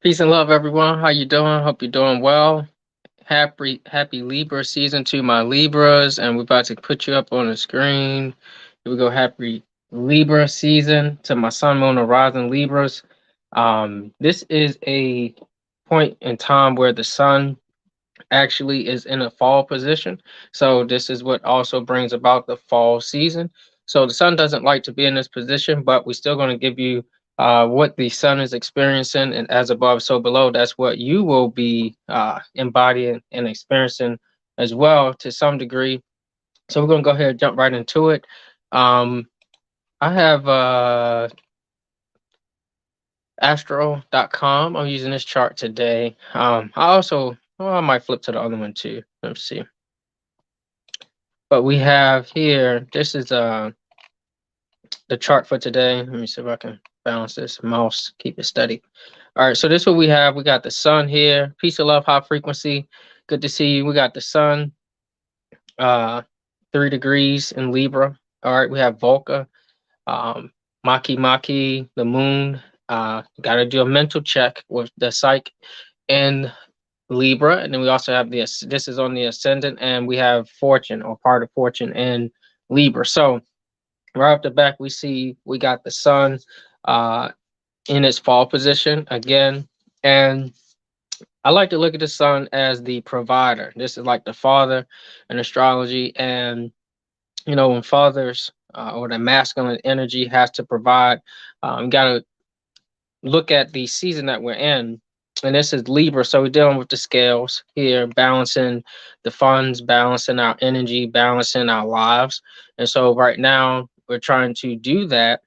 Peace and love, everyone. How you doing? Hope you're doing well. Happy Libra season to my Libras, and we're about to put you up on the screen. Here we go. Happy Libra season to my Sun, Moon, and Rising Libras. This is a point in time where the Sun actually is in a fall position. So this is what also brings about the fall season. So the sun doesn't like to be in this position, but we're still going to give you what the sun is experiencing, and as above, so below. That's what you will be embodying and experiencing as well to some degree. So we're going to go ahead and jump right into it. Um, I have astro.com. I'm using this chart today. I might flip to the other one too. Let's see. But we have here, this is the chart for today. Let me see if I can balance this mouse, keep it steady. All right, so this is what we have. We got the sun here. Peace and love, high frequency. Good to see you. We got the sun, uh, 3 degrees in Libra. All right, we have Volca, um, Maki, the moon. Got to do a mental check with the psych and Libra, and then we also have this is on the ascendant, and we have Fortune or part of Fortune in Libra. So right off the back, we see we got the Sun uh, in its fall position again, and I like to look at the Sun as the provider. This is like the father in astrology, and when fathers or the masculine energy has to provide, got to look at the season that we're in, and this is Libra. So we're dealing with the scales here, balancing the funds, balancing our energy, balancing our lives. And so right now we're trying to do that.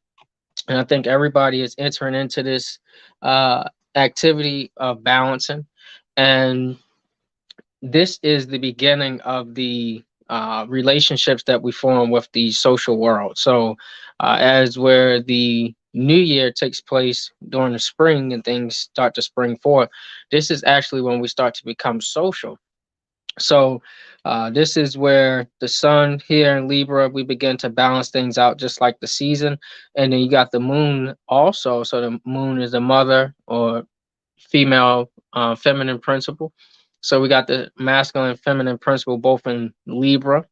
And I think everybody is entering into this activity of balancing. And this is the beginning of the relationships that we form with the social world. So, as where the new year takes place during the spring and things start to spring forth, this is actually when we start to become social. So, this is where the sun here in Libra, we begin to balance things out just like the season. And then you got the moon also. So, the moon is the mother or female, feminine principle. So we got the masculine and feminine principle both in Libra.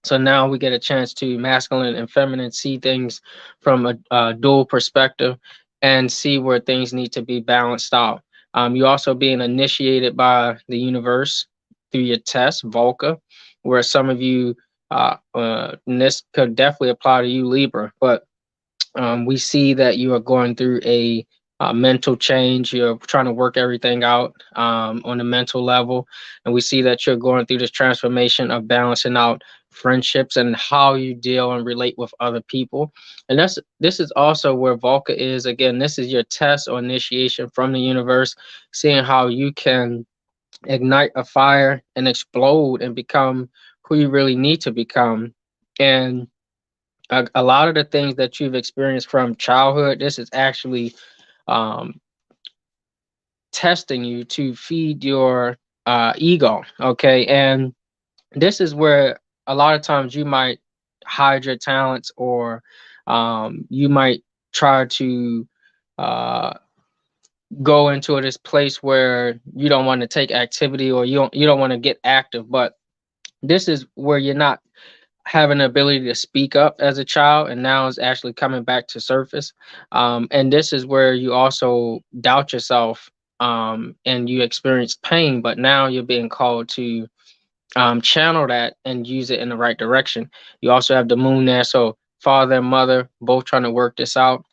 So now we get a chance to masculine and feminine see things from a dual perspective and see where things need to be balanced out. You also being initiated by the universe through your test, Volca, where some of you, and this could definitely apply to you, Libra, but we see that you are going through a mental change. You're trying to work everything out on the mental level. And we see that you're going through this transformation of balancing out friendships and how you deal and relate with other people. And this is also where Volca is. Again, this is your test or initiation from the universe, seeing how you can ignite a fire and explode and become who you really need to become. And a lot of the things that you've experienced from childhood, this is actually um, testing you to feed your ego. Okay. And this is where a lot of times you might hide your talents, or you might try to uh, go into this place where you don't want to take activity, or you don't want to get active. But this is where you're not having the ability to speak up as a child, and now is actually coming back to surface. And this is where you also doubt yourself, and you experience pain, but now you're being called to channel that and use it in the right direction. You also have the moon there, so father and mother both trying to work this out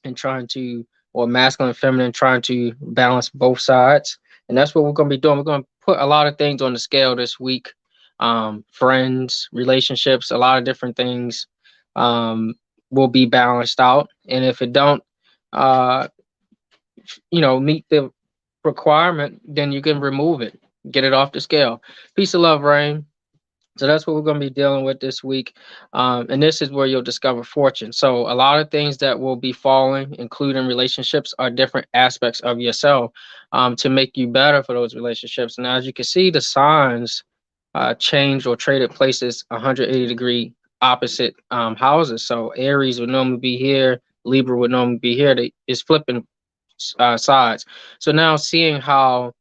and trying to, or masculine and feminine, trying to balance both sides. And that's what we're going to be doing. We're going to put a lot of things on the scale this week, friends, relationships, a lot of different things will be balanced out. And if it don't, uh, meet the requirement, then you can remove it, get it off the scale. Peace of love, Rain. So that's what we're going to be dealing with this week. And this is where you'll discover fortune. So a lot of things that will be falling, including relationships, are different aspects of yourself to make you better for those relationships. And as you can see, the signs changed or traded places 180-degree opposite houses. So Aries would normally be here, Libra would normally be here. It's flipping sides. So now seeing how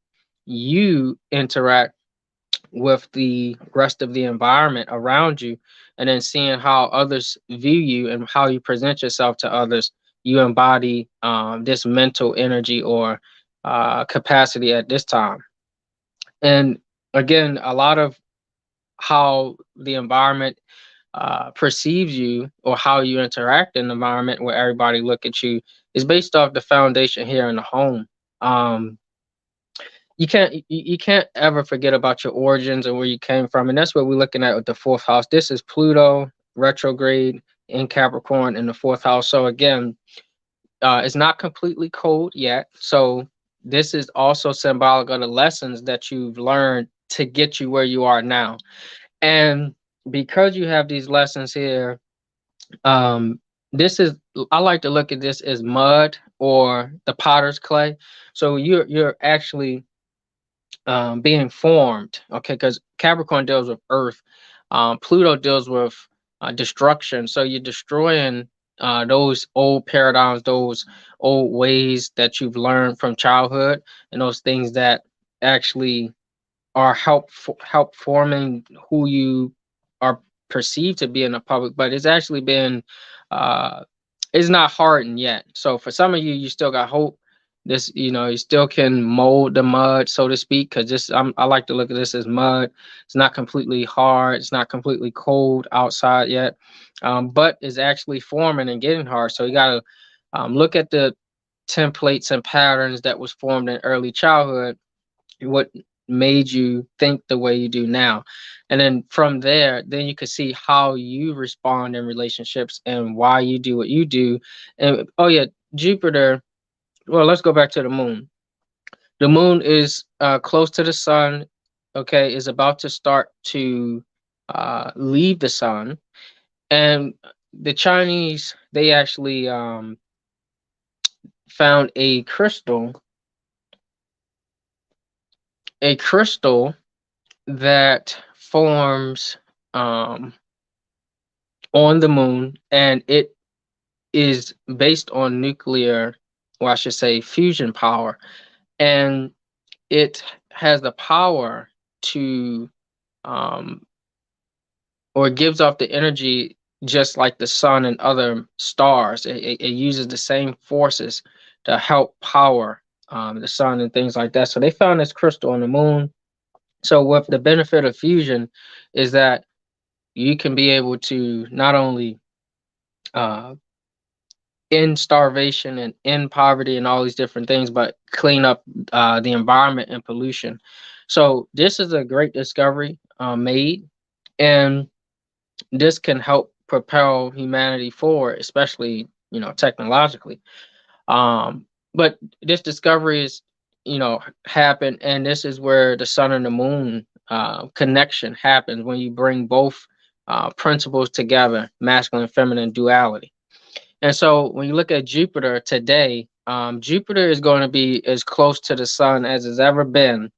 you interact with the rest of the environment around you, and then seeing how others view you and how you present yourself to others, you embody this mental energy or capacity at this time. And again, a lot of how the environment perceives you or how you interact in the environment where everybody look at you is based off the foundation here in the home. Um, you can't ever forget about your origins and where you came from, and that's what we're looking at with the fourth house. This is Pluto retrograde in Capricorn in the fourth house. So again, it's not completely cold yet. So this is also symbolic of the lessons that you've learned to get you where you are now. And because you have these lessons here, um, this is, I like to look at this as mud or the potter's clay. So you're actually being formed, okay, because Capricorn deals with earth, Pluto deals with destruction. So you're destroying those old paradigms, those old ways that you've learned from childhood, and those things that actually are help forming who you are perceived to be in the public, but it's actually been uh it's not hardened yet. So for some of you, you still got hope. This, you still can mold the mud, so to speak, because I like to look at this as mud. It's not completely hard, it's not completely cold outside yet, but it's actually forming and getting hard. So you gotta look at the templates and patterns that was formed in early childhood, what made you think the way you do now, and then from there, then you can see how you respond in relationships and why you do what you do. And oh yeah, Jupiter, well, let's go back to the moon. The moon is close to the sun, okay, is about to start to leave the sun. And the Chinese, they actually found a crystal that forms um, on the moon, and it is based on nuclear, or I should say, fusion power, and it has the power to, um, or it gives off the energy just like the sun and other stars. It uses the same forces to help power the sun and things like that. So they found this crystal on the moon. So what the benefit of fusion is that you can be able to not only uh, end starvation and end poverty and all these different things, but clean up the environment and pollution. So this is a great discovery made, and this can help propel humanity forward, especially technologically. Um, but this discovery is happened, and this is where the sun and the moon connection happens when you bring both principles together, masculine and feminine duality. And so when you look at Jupiter today, Jupiter is going to be as close to the sun as it's ever been.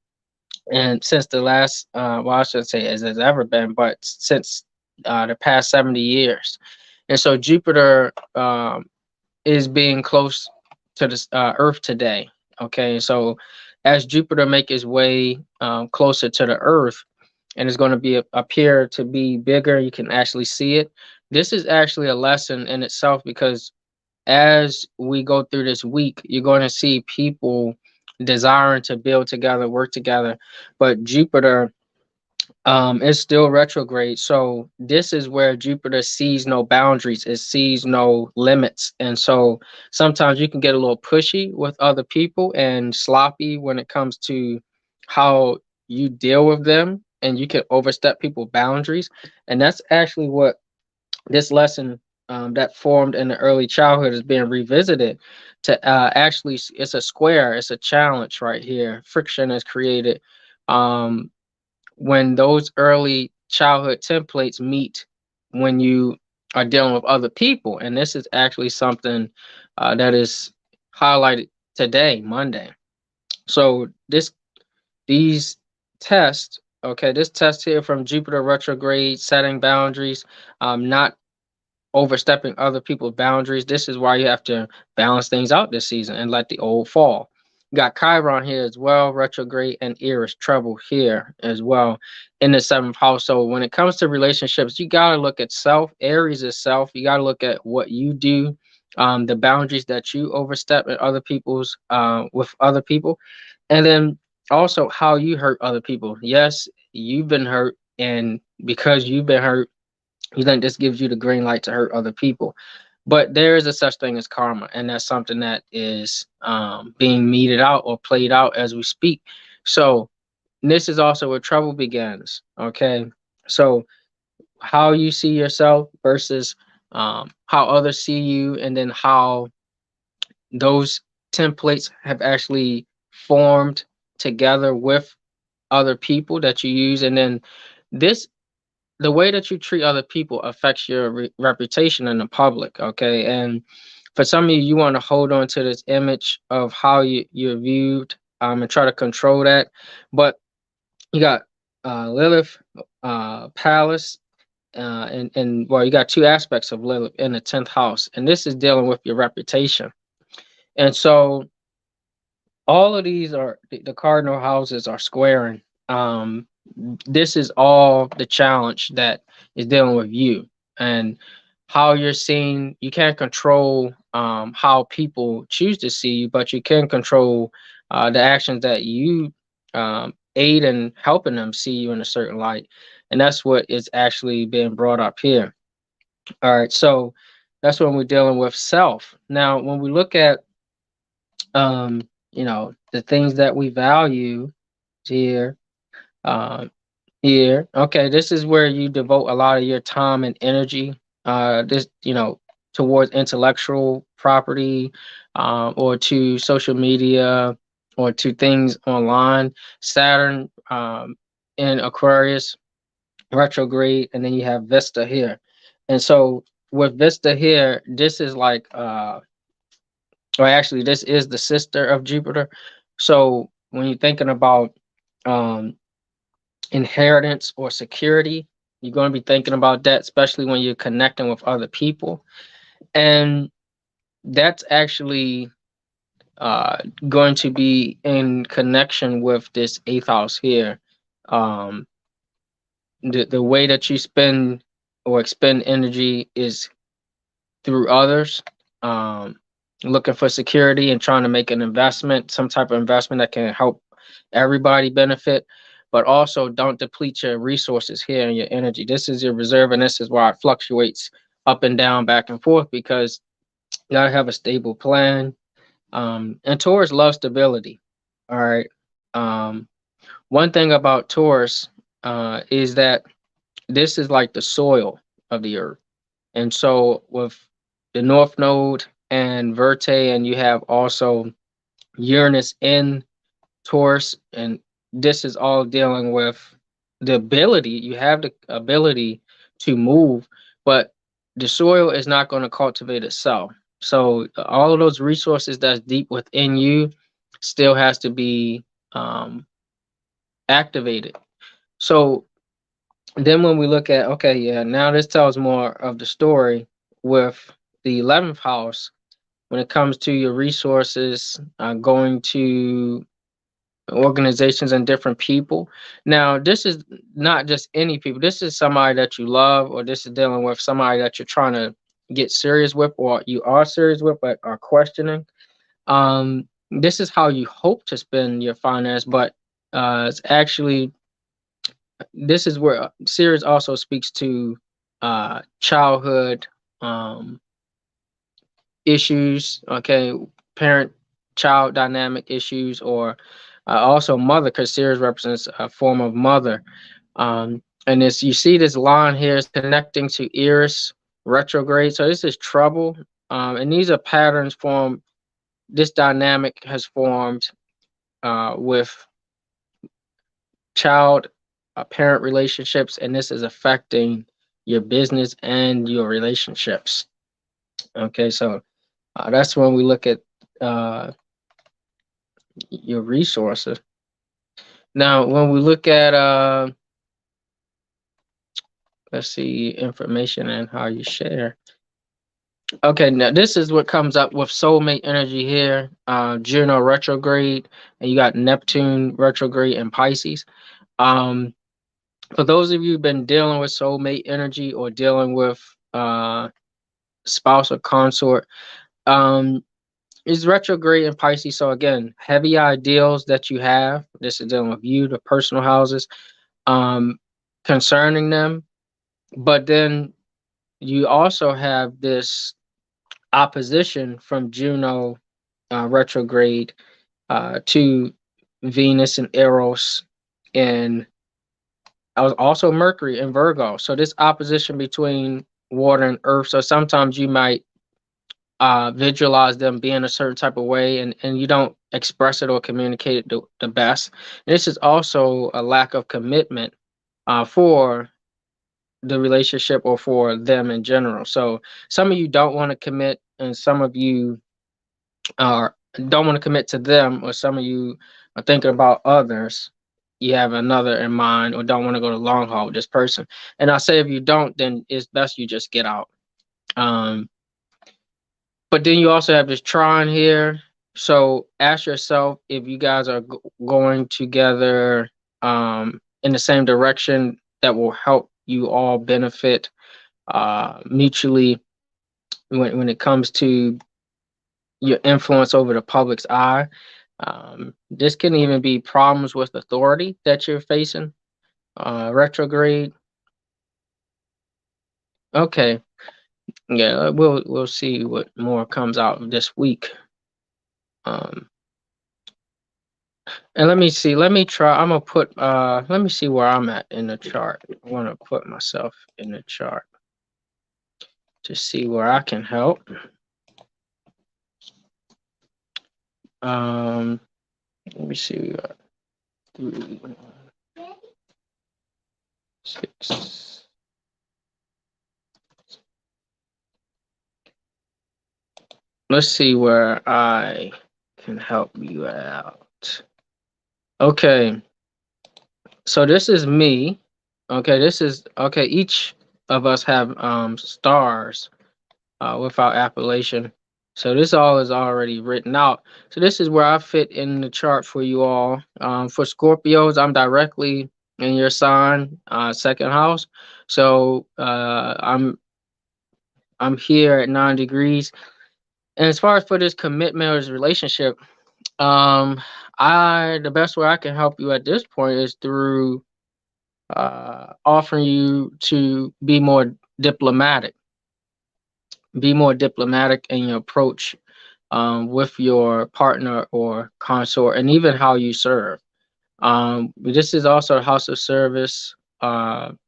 And since the last, well, I shouldn't say as it's ever been, but since the past 70 years. And so Jupiter is being close to the Earth today. Okay. So as Jupiter make its way closer to the Earth, and it's going to be appear to be bigger, you can actually see it. This is actually a lesson in itself, because as we go through this week, you're going to see people desiring to build together, work together. But Jupiter is still retrograde. So this is where Jupiter sees no boundaries, it sees no limits. And so sometimes you can get a little pushy with other people and sloppy when it comes to how you deal with them, and you can overstep people's boundaries. And that's actually what this lesson that formed in the early childhood is being revisited to actually, it's a square, it's a challenge right here. Friction is created um, when those early childhood templates meet when you are dealing with other people. And this is actually something that is highlighted today, Monday. So these tests, okay, this test here from Jupiter retrograde, setting boundaries, not overstepping other people's boundaries. This is why you have to balance things out this season and let the old fall. You got Chiron here as well, retrograde, and Eris trouble here as well in the seventh house. So when it comes to relationships, you got to look at self. Aries is self. You got to look at what you do, the boundaries that you overstep at other people's with other people, and then also how you hurt other people. Yes, you've been hurt, and because you've been hurt, you think this gives you the green light to hurt other people. But there is a such thing as karma, and that's something that is being meted out or played out as we speak. So this is also where trouble begins. Okay, so how you see yourself versus how others see you, and then how those templates have actually formed together with other people that you use, and then this the way that you treat other people affects your reputation in the public. Okay, and for some of you, you want to hold on to this image of how you're viewed, and try to control that. But you got Lilith, Palace, and well, you got two aspects of Lilith in the 10th house, and this is dealing with your reputation. And so all of these are the cardinal houses are squaring. This is all the challenge that is dealing with you and how you're seen. You can't control how people choose to see you, but you can control the actions that you aid in helping them see you in a certain light. And that's what is actually being brought up here. All right, so that's when we're dealing with self. Now, when we look at the things that we value here, um, here. Okay, this is where you devote a lot of your time and energy. This, towards intellectual property, or to social media, or to things online. Saturn in Aquarius retrograde, and then you have Vista here. And so with Vista here, this is like, or actually, this is the sister of Jupiter. So when you're thinking about um, inheritance or security, you're going to be thinking about that, especially when you're connecting with other people. And that's actually going to be in connection with this eighth house here. Um, the way that you spend or expend energy is through others, um, looking for security and trying to make an investment, some type of investment that can help everybody benefit, but also don't deplete your resources here and your energy. This is your reserve, and this is why it fluctuates up and down, back and forth, because you gotta have a stable plan. And Taurus loves stability. All right. Um, One thing about Taurus is that this is like the soil of the earth. And so with the North Node and Verte, and you have also Uranus in Taurus, and this is all dealing with the ability. You have the ability to move, but the soil is not going to cultivate itself. So all of those resources that's deep within you still has to be um, activated. So then when we look at, okay, yeah, now this tells more of the story with the 11th house when it comes to your resources, going to organizations and different people. Now, this is not just any people. This is somebody that you love, or this is dealing with somebody that you're trying to get serious with, or you are serious with but are questioning. This is how you hope to spend your finance, but it's actually, this is where Sirius also speaks to childhood issues, okay, parent child dynamic issues, or also mother, because Sirius represents a form of mother. And this, you see this line here is connecting to Eris retrograde. So this is trouble. And these are patterns formed, this dynamic has formed with child parent relationships, and this is affecting your business and your relationships. Okay, so that's when we look at your resources. Now, when we look at let's see, information and how you share. Okay, now this is what comes up with soulmate energy here. Juno retrograde, and you got Neptune retrograde and Pisces. Um, for those of you who've been dealing with soulmate energy or dealing with spouse or consort, um, is retrograde in Pisces. So again, heavy ideals that you have. This is dealing with you, the personal houses, um, concerning them. But then you also have this opposition from Juno retrograde to Venus and Eros, and I was also Mercury in Virgo. So this opposition between water and earth. So sometimes you might visualize them being a certain type of way, and you don't express it or communicate it the best. And this is also a lack of commitment for the relationship or for them in general. So some of you don't want to commit, and some of you are don't want to commit to them, or some of you are thinking about others. You have another in mind, or don't want to go the long haul with this person. And I say if you don't, then it's best you just get out. Um, but then you also have this trine here. So ask yourself if you guys are going together in the same direction that will help you all benefit mutually when it comes to your influence over the public's eye. This can even be problems with authority that you're facing. Retrograde. Okay, yeah, we'll see what more comes out this week. Um, and let me see. Let me try. I'm gonna put. Let me see where I'm at in the chart. I want to put myself in the chart to see where I can help. Um, let me see. We got 3, 6. Let's see where I can help you out. Okay, so this is me. Okay, this is okay. Each of us have stars with our appellation. So this all is already written out. So this is where I fit in the chart for you all. For Scorpios, I'm directly in your sign, second house. So I'm here at 9 degrees. And as far as for this commitment or this relationship, I the best way I can help you at this point is through offering you to be more diplomatic in your approach with your partner or consort, and even how you serve. This is also a house of service and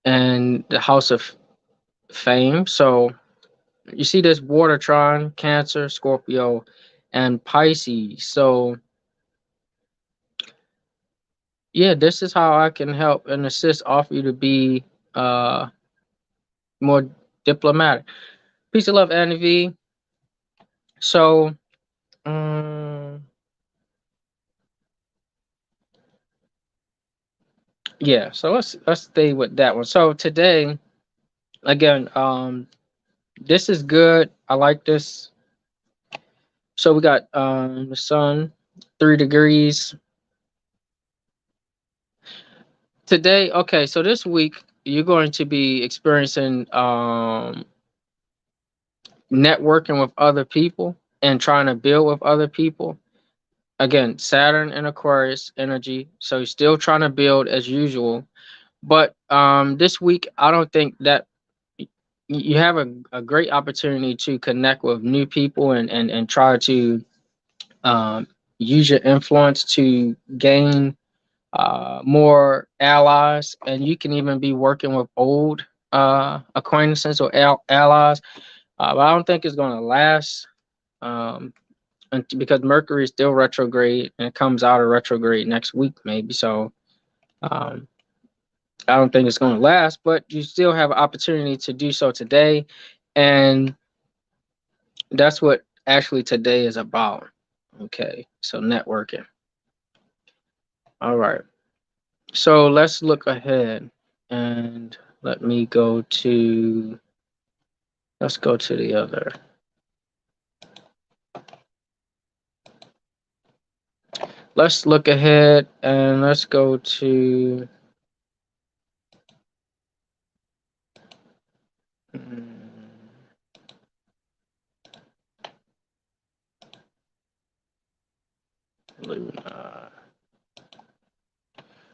the house of fame. So you see this water trine, Cancer, Scorpio, and Pisces. So yeah, this is how I can help and assist, offer you to be uh, more diplomatic. Peace and love, Annie V. So, um, yeah. So let's stay with that one. So today, again, this is good. I like this. So we got the sun, 3 degrees today. Okay, so this week you're going to be experiencing networking with other people and trying to build with other people. Again, Saturn and Aquarius energy. So you're still trying to build as usual. But this week, I don't think that you have a great opportunity to connect with new people and try to um, use your influence to gain more allies. And you can even be working with old acquaintances or allies. But I don't think it's going to last. Um, because Mercury is still retrograde and it comes out of retrograde next week, maybe. So um, I don't think it's going to last, but you still have an opportunity to do so today. And that's what actually today is about. Okay. So networking. All right. So let's look ahead and let me go to Let's go to the other. Let's look ahead and let's go to Luna.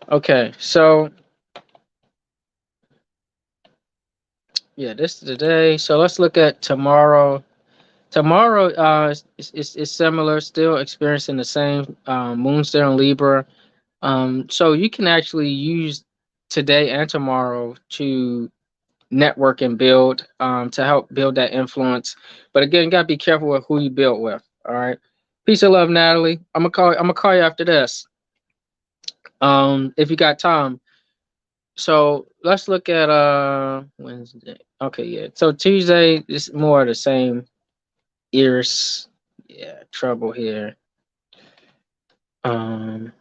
Okay, so yeah, this is the day. So let's look at tomorrow. Tomorrow is similar, still experiencing the same moon still in Libra. So you can actually use today and tomorrow to network and build to help build that influence. But again, you gotta be careful with who you build with. All right. Peace and love, Natalie. I'm gonna call you after this. If you got time. So let's look at Wednesday. Okay, yeah. So Tuesday is more of the same. Ears, yeah, trouble here. Um,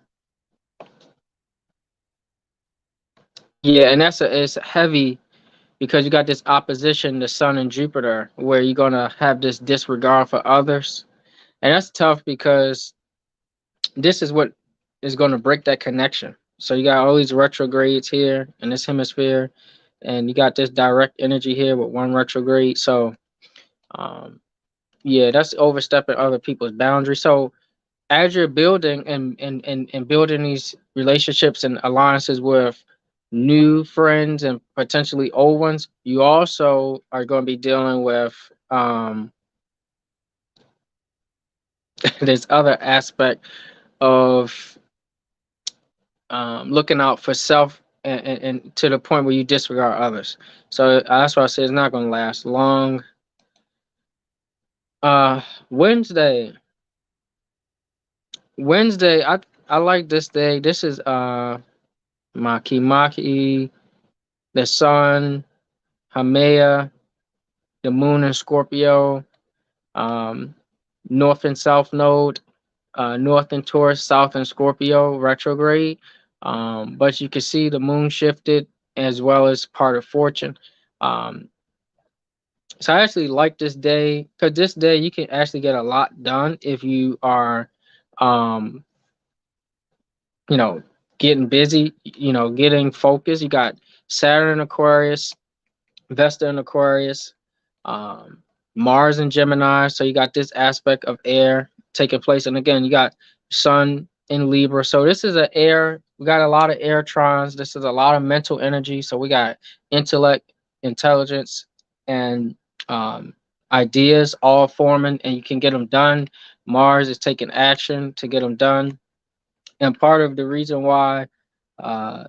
yeah, and it's heavy because you got this opposition to Sun and Jupiter, where you're gonna have this disregard for others, and that's tough because this is what is gonna break that connection. So you got all these retrogrades here in this hemisphere, and you got this direct energy here with one retrograde. So, um, yeah, that's overstepping other people's boundaries. So as you're building and building these relationships and alliances with new friends and potentially old ones, you also are going to be dealing with this other aspect of looking out for self and to the point where you disregard others. So that's why I say it's not going to last long. Uh, Wednesday, Wednesday, I like this day. This is Maki Maki, the Sun, Hamea, the Moon in Scorpio, um, North and South Node, North in Taurus, South in Scorpio retrograde. But you can see the Moon shifted as well as part of Fortune. Um, so I actually like this day because this day you can actually get a lot done if you are, um, you know, getting busy, getting focused. You got Saturn Aquarius, Vesta in Aquarius, um, Mars in Gemini. So you got this aspect of air taking place. And again, you got Sun in Libra. So this is an air. We got a lot of air trons. This is a lot of mental energy. So we got intellect, intelligence, and um, ideas all forming, and you can get them done. Mars is taking action to get them done. And part of the reason why uh,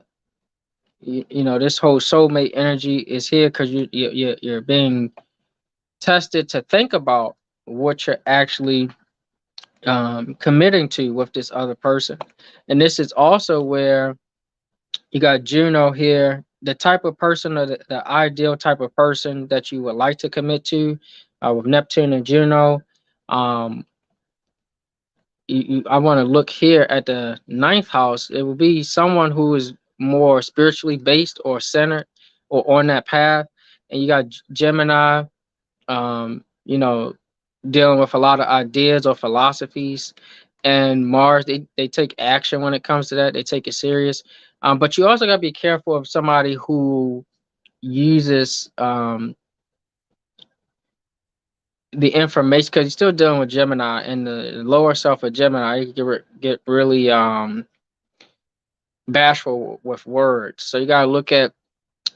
this whole soulmate energy is here because you're being tested to think about what you're actually committing to with this other person. And this is also where you got Juno here, the type of person or the ideal type of person that you would like to commit to with Neptune and Juno. Um, I want to look here at the ninth house. It will be someone who is more spiritually based or centered or on that path. And you got Gemini, dealing with a lot of ideas or philosophies. And Mars, they take action when it comes to that. They take it serious. But you also got to be careful of somebody who uses the information because you're still dealing with Gemini and the lower self of Gemini. You can get really bashful with words. So you got to look at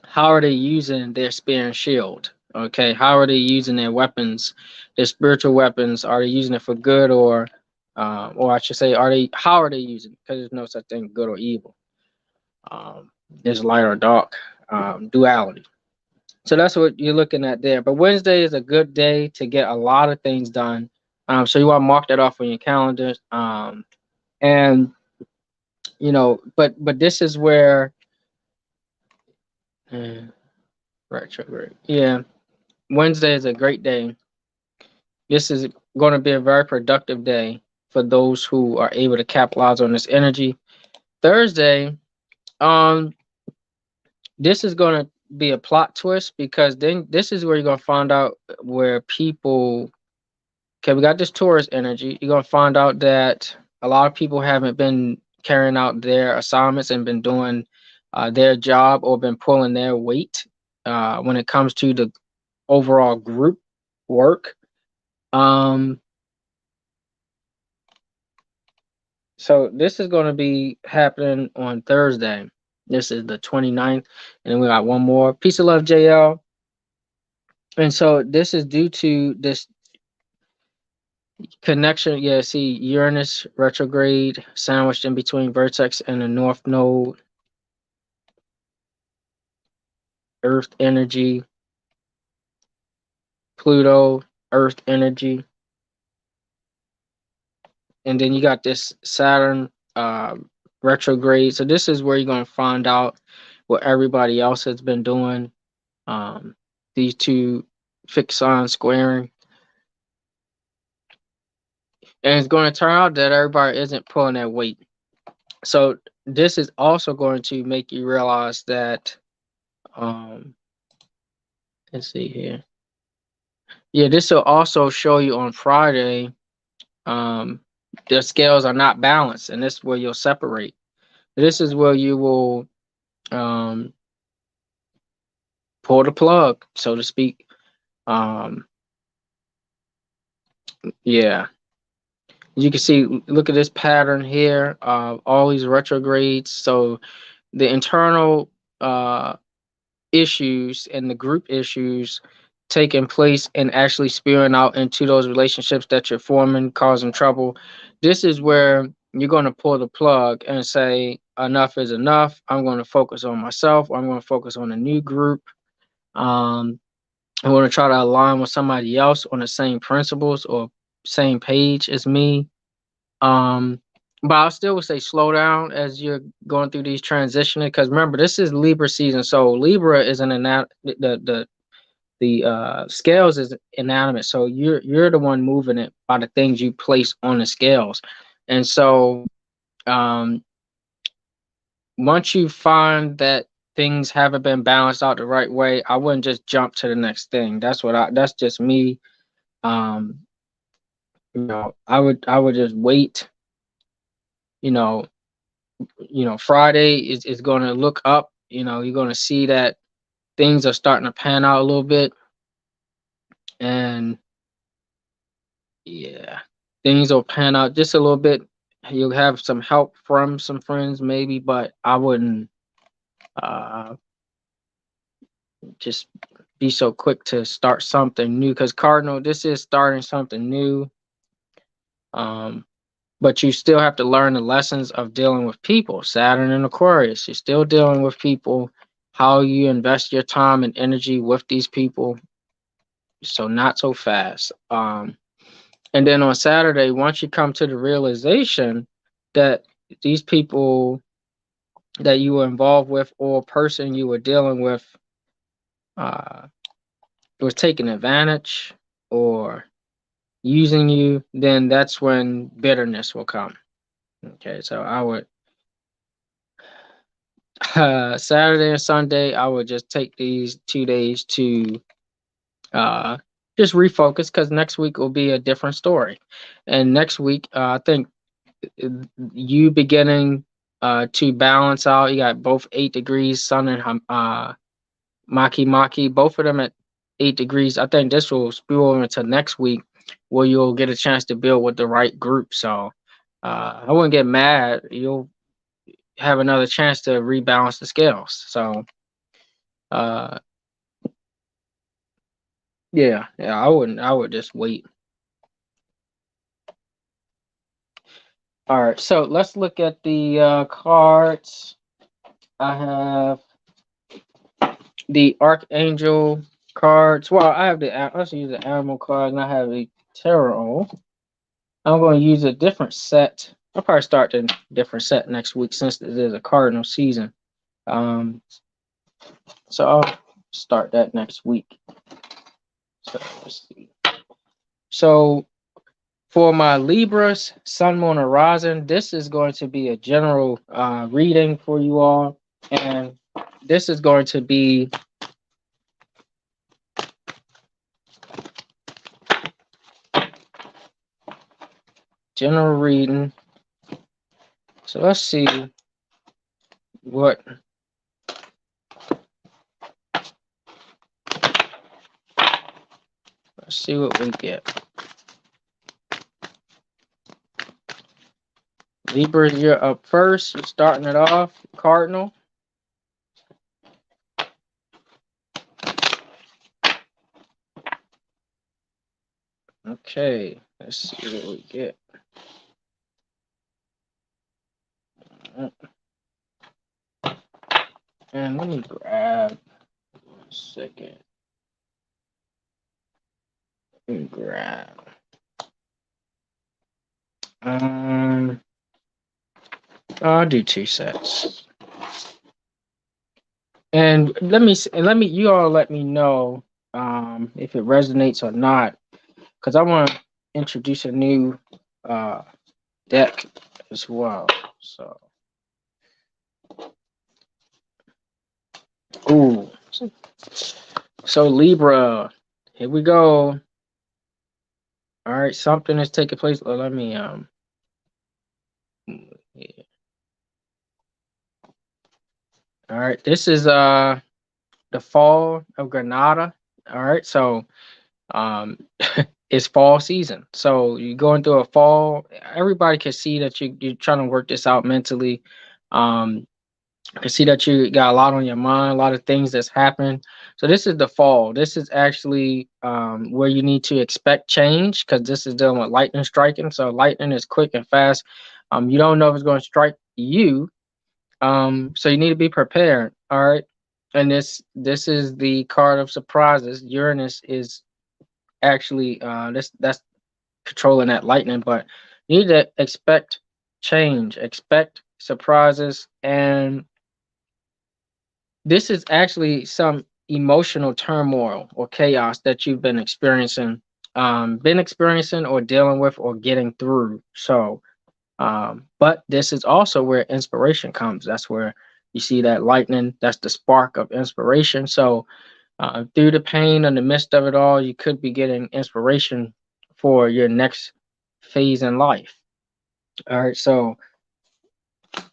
how are they using their spear and shield. Okay, how are they using their weapons, their spiritual weapons? Are they using it for good or I should say, how are they using it? Because there's no such thing good or evil. There's light or dark duality. So that's what you're looking at there. But Wednesday is a good day to get a lot of things done. So you want to mark that off on your calendars. And but this is where retrograde. Yeah, Wednesday is a great day. This is going to be a very productive day for those who are able to capitalize on this energy. Thursday, um, this is going to be a plot twist, because then this is where you're gonna find out where people. Okay, we got this Taurus energy. You're gonna find out that a lot of people haven't been carrying out their assignments and been doing their job, or been pulling their weight when it comes to the overall group work. Um, so this is going to be happening on Thursday. This is the 29th, and then we got one more. Peace of love, JL. And so this is due to this connection. Yeah, see Uranus retrograde sandwiched in between vertex and the North Node, Earth energy, Pluto, Earth energy. And then you got this Saturn retrograde. So this is where you're going to find out what everybody else has been doing. These two fixed signs squaring. And it's going to turn out that everybody isn't pulling that weight. So this is also going to make you realize that, let's see here. Yeah, this will also show you on Friday, the scales are not balanced, and this is where you'll separate. This is where you will pull the plug, so to speak. Yeah, you can see, look at this pattern here, all these retrogrades. So the internal issues and the group issues taking place and actually spewing out into those relationships that you're forming, causing trouble. This is where you're going to pull the plug and say, enough is enough. I'm going to focus on myself. I'm going to focus on a new group. I want to try to align with somebody else on the same principles or same page as me. But I still would say slow down as you're going through these transitioning, because remember, this is Libra season. So Libra is the scales is inanimate. So you're the one moving it by the things you place on the scales. And so once you find that things haven't been balanced out the right way, I wouldn't just jump to the next thing. That's just me. I would just wait. You know, Friday is going to look up. You're going to see that things are starting to pan out a little bit, and yeah, things will pan out just a little bit. You'll have some help from some friends maybe, but I wouldn't just be so quick to start something new, because Cardinal, this is starting something new. But you still have to learn the lessons of dealing with people. Saturn and Aquarius, you're still dealing with people, how you invest your time and energy with these people. So not so fast. And then on Saturday, once you come to the realization that these people that you were involved with, or person you were dealing with, was taking advantage or using you, then that's when bitterness will come. Okay, so I would Saturday and Sunday, I would just take these 2 days to just refocus, because next week will be a different story. And next week, I think you beginning to balance out. You got both 8 degrees, Sun and Maki, both of them at 8 degrees. I think this will spill over into next week, where you'll get a chance to build with the right group. So I wouldn't get mad. You'll have another chance to rebalance the scales. So yeah, I would just wait. All right, so let's look at the cards. I have the Archangel cards. Well, I have let's use the Animal card, and I have the Tarot. I'm going to use a different set. I'll probably start a different set next week, since it is a cardinal season. So I'll start that next week. So let's see. So for my Libras, Sun, Moon, Horizon, this is going to be a general reading for you all. And this is going to be general reading. So let's see what we get. Libras, you're up first. You're starting it off. Cardinal. Okay, let's see what we get. And let me grab 1 second. Let me grab. I'll do 2 sets. And let me you all let me know if it resonates or not, because I want to introduce a new deck as well. So, ooh, so Libra, here we go. All right, something is taking place. Let me yeah. All right, this is the fall of Granada. All right, so it's fall season. So you're going through a fall. Everybody can see that you're trying to work this out mentally. I can see that you got a lot on your mind, a lot of things that's happened. So this is the fall. This is actually where you need to expect change, because this is dealing with lightning striking. So lightning is quick and fast. You don't know if it's going to strike you. So you need to be prepared. All right. And this is the card of surprises. Uranus is actually that's controlling that lightning, but you need to expect change, expect surprises, and this is actually some emotional turmoil or chaos that you've been experiencing, or dealing with or getting through. So, but this is also where inspiration comes. That's where you see that lightning. That's the spark of inspiration. So, through the pain and the midst of it all, you could be getting inspiration for your next phase in life. All right, so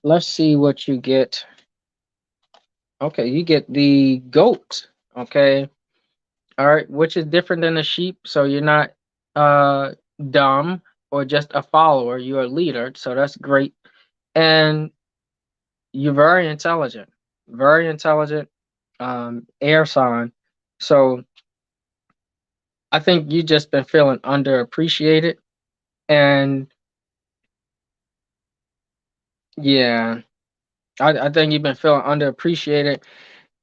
let's see what you get. Okay, you get the goat. Okay, all right, which is different than a sheep. So you're not uh dumb or just a follower. You're a leader. So that's great, and you're very intelligent. Air sign. So I think you just been feeling underappreciated, and yeah, I think you've been feeling underappreciated,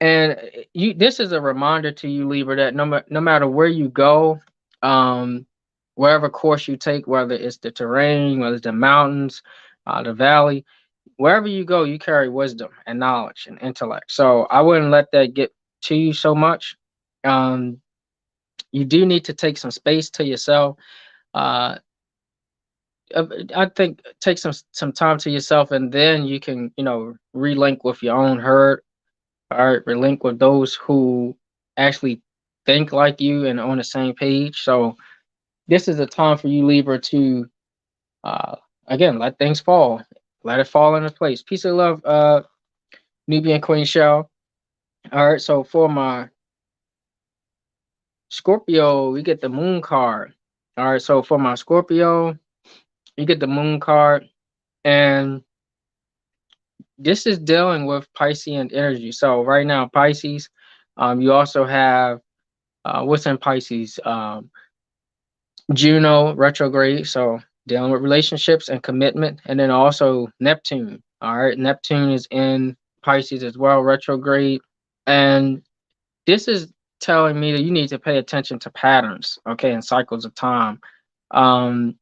and you. This is a reminder to you, Libra, that no matter where you go, um, wherever course you take, whether it's the terrain, whether it's the mountains, the valley, wherever you go, you carry wisdom and knowledge and intellect. So I wouldn't let that get to you so much. Um, you do need to take some space to yourself. Uh, I think take some time to yourself, and then you can relink with your own herd. All right, relink with those who actually think like you and on the same page. So this is a time for you, Libra, to uh, again let things fall, let it fall into place. Peace and love, Nubian Queen Shell. All right, so for my Scorpio, we get the Moon card. All right, so for my Scorpio, you get the Moon card, and this is dealing with Piscean energy. So right now, Pisces, you also have what's in Pisces, Juno retrograde. So dealing with relationships and commitment, and then also Neptune. All right, Neptune is in Pisces as well, retrograde, and this is telling me that you need to pay attention to patterns, okay, and cycles of time. Um,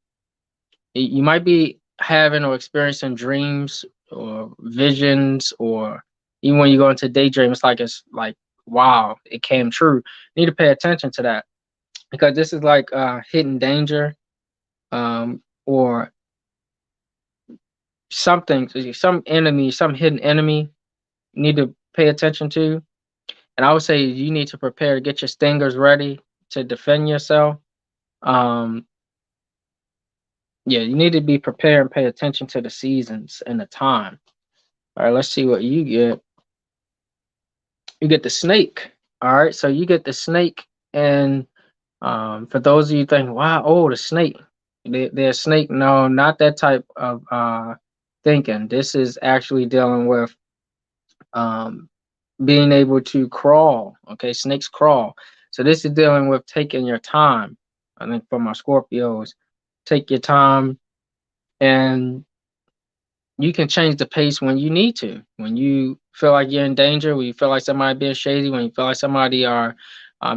you might be having or experiencing dreams or visions, or even when you go into daydream, it's like wow, it came true. You need to pay attention to that, because this is like hidden danger, or something, some enemy, some hidden enemy you need to pay attention to. And I would say you need to prepare to get your stingers ready to defend yourself. Um, Yeah, you need to be prepared and pay attention to the seasons and the time. All right, let's see what you get. You get the snake. All right, so you get the snake, and for those of you thinking, wow, oh, the snake, they're snake. No, not that type of thinking. This is actually dealing with um, being able to crawl. Okay, snakes crawl. So this is dealing with taking your time. I think for my Scorpios, take your time, and you can change the pace when you need to. When you feel like you're in danger, when you feel like somebody being shady, when you feel like somebody are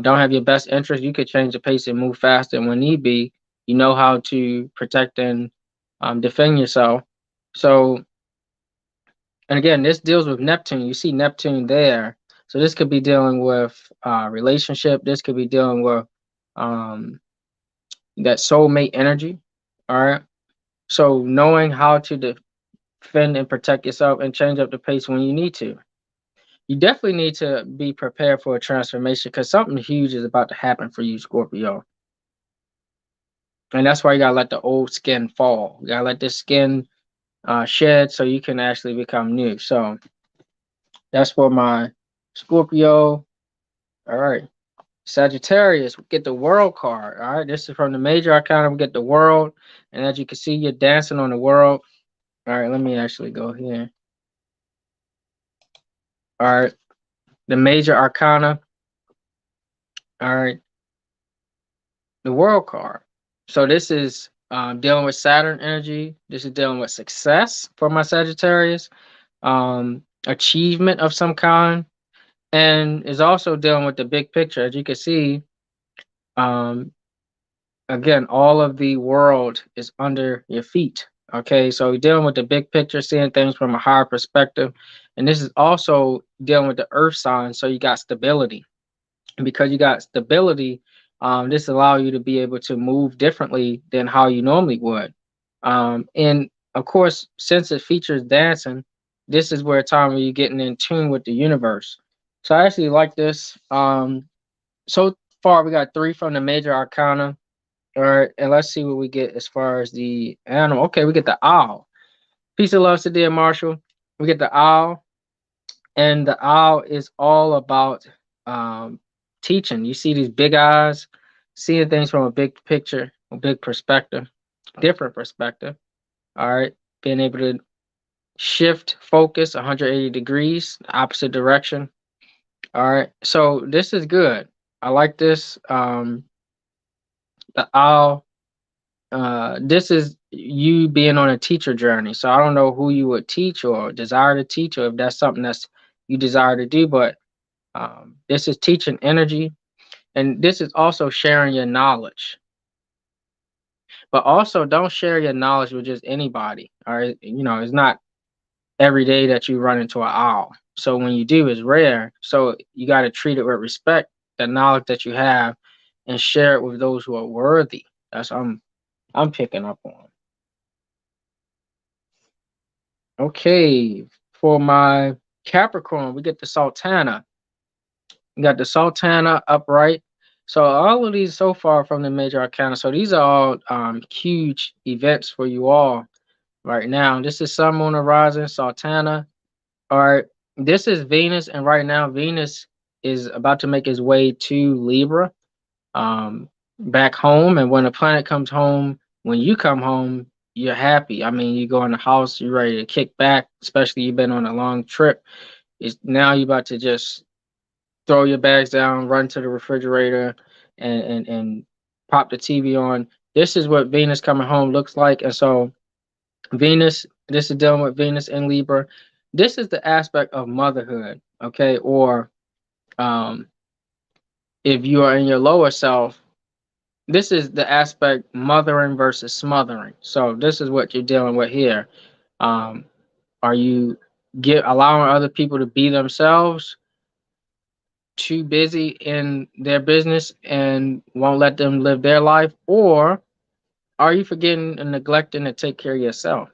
don't have your best interest, you could change the pace and move faster. And when need be, you know how to protect and defend yourself. So, and again, this deals with Neptune. You see Neptune there. So this could be dealing with relationship. This could be dealing with um, that soulmate energy. All right. So knowing how to defend and protect yourself and change up the pace when you need to. You definitely need to be prepared for a transformation because something huge is about to happen for you, Scorpio. And that's why you gotta let the old skin fall. You gotta let this skin shed so you can actually become new. So that's for my Scorpio. All right. Sagittarius, we get the world card. All right. This is from the major arcana. We get the world. And as you can see, you're dancing on the world. All right. Let me actually go here. All right. The major arcana. All right. The world card. So this is dealing with Saturn energy. This is dealing with success for my Sagittarius, achievement of some kind, and is also dealing with the big picture. As you can see, um, again, all of the world is under your feet. Okay, so you're dealing with the big picture, seeing things from a higher perspective, and this is also dealing with the Earth sign. So you got stability, and because you got stability, this allows you to be able to move differently than how you normally would. And of course, since it features dancing, this is where a time where you're getting in tune with the universe. So I actually like this. So far we got three from the major arcana. All right, and let's see what we get as far as the animal. Okay, we get the owl. Peace and love to dear Marshall. We get the owl, and the owl is all about teaching. You see these big eyes, seeing things from a big picture, a big perspective, different perspective. All right, being able to shift focus 180 degrees, opposite direction. All right, so this is good. I like this. The owl. This is you being on a teacher journey. So I don't know who you would teach or desire to teach, or if that's something that's you desire to do, but this is teaching energy, and this is also sharing your knowledge. But also, don't share your knowledge with just anybody. All right, it's not every day that you run into an owl. So when you do, it's rare. So you got to treat it with respect, the knowledge that you have, and share it with those who are worthy. That's what I'm picking up on. Okay, for my Capricorn, we get the Sultana. We got the Sultana upright. So all of these so far from the major arcana. So these are all huge events for you all right now. This is Sun, Moon, and Rising, Sultana. All right, this is Venus, and right now Venus is about to make its way to Libra, back home. And when a planet comes home, when you come home, you're happy. I mean, you go in the house, you're ready to kick back, especially you've been on a long trip. It's now you're about to just throw your bags down, run to the refrigerator, and pop the TV on. This is what Venus coming home looks like. And so Venus, this is dealing with Venus in Libra. This is the aspect of motherhood, okay? Or um, if you are in your lower self, this is the aspect mothering versus smothering. So this is what you're dealing with here. Um, are you allowing other people to be themselves, too busy in their business and won't let them live their life, or are you forgetting and neglecting to take care of yourself?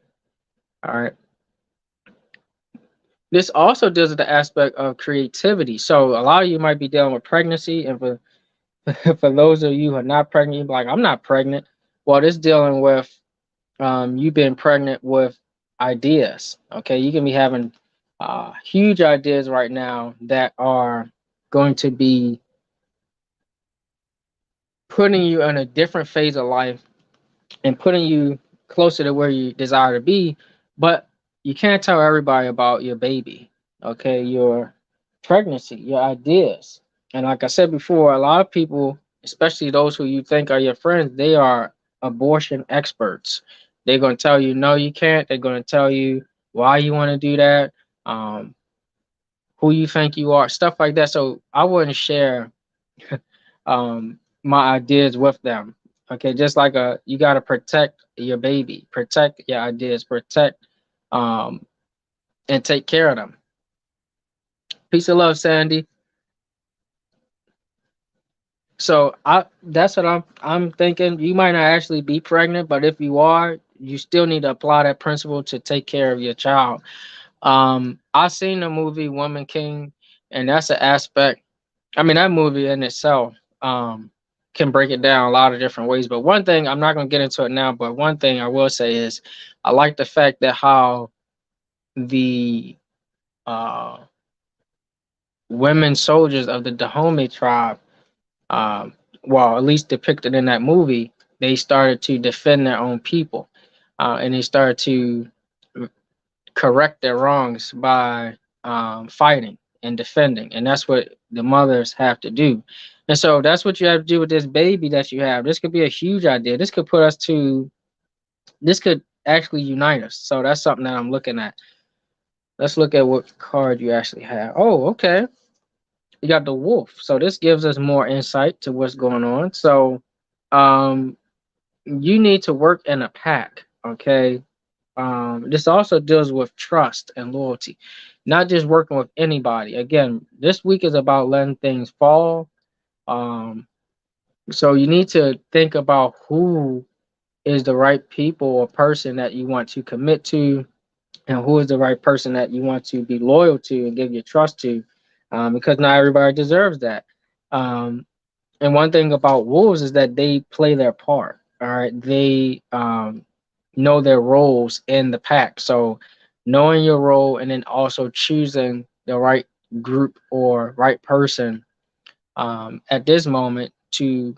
All right. This also deals with the aspect of creativity. So a lot of you might be dealing with pregnancy, and for for those of you who are not pregnant, you're like, I'm not pregnant. Well, this dealing with you've been pregnant with ideas. Okay, you can be having huge ideas right now that are going to be putting you in a different phase of life and putting you closer to where you desire to be. But you can't tell everybody about your baby, okay, your pregnancy, your ideas. And like I said before, a lot of people, especially those who you think are your friends, they are abortion experts. They're going to tell you, no, you can't. They're going to tell you why you want to do that, um, who you think you are, stuff like that. So I wouldn't share my ideas with them. Okay, just like you got to protect your baby, protect your ideas, protect um, and take care of them. Peace and love, Sandy. So that's what I'm thinking. You might not actually be pregnant, but if you are, you still need to apply that principle to take care of your child. I seen the movie Woman King, and that's an aspect. I mean, that movie in itself can break it down a lot of different ways. But one thing, I'm not going to get into it now, but one thing I will say is I like the fact that how the uh, women soldiers of the Dahomey tribe, um, well, at least depicted in that movie, they started to defend their own people, and they started to correct their wrongs by fighting and defending. And that's what the mothers have to do. And so that's what you have to do with this baby that you have. This could be a huge idea. This could put us to, this could actually unite us. So that's something that I'm looking at. Let's look at what card you actually have. Oh, okay. You got the wolf. So this gives us more insight to what's going on. So um, you need to work in a pack. Okay. This also deals with trust and loyalty, not just working with anybody. Again, this week is about letting things fall. Um, so you need to think about who is the right people or person that you want to commit to, and who is the right person that you want to be loyal to and give your trust to, because not everybody deserves that. Um, and one thing about wolves is that they play their part. All right, they know their roles in the pack. So knowing your role and then also choosing the right group or right person at this moment to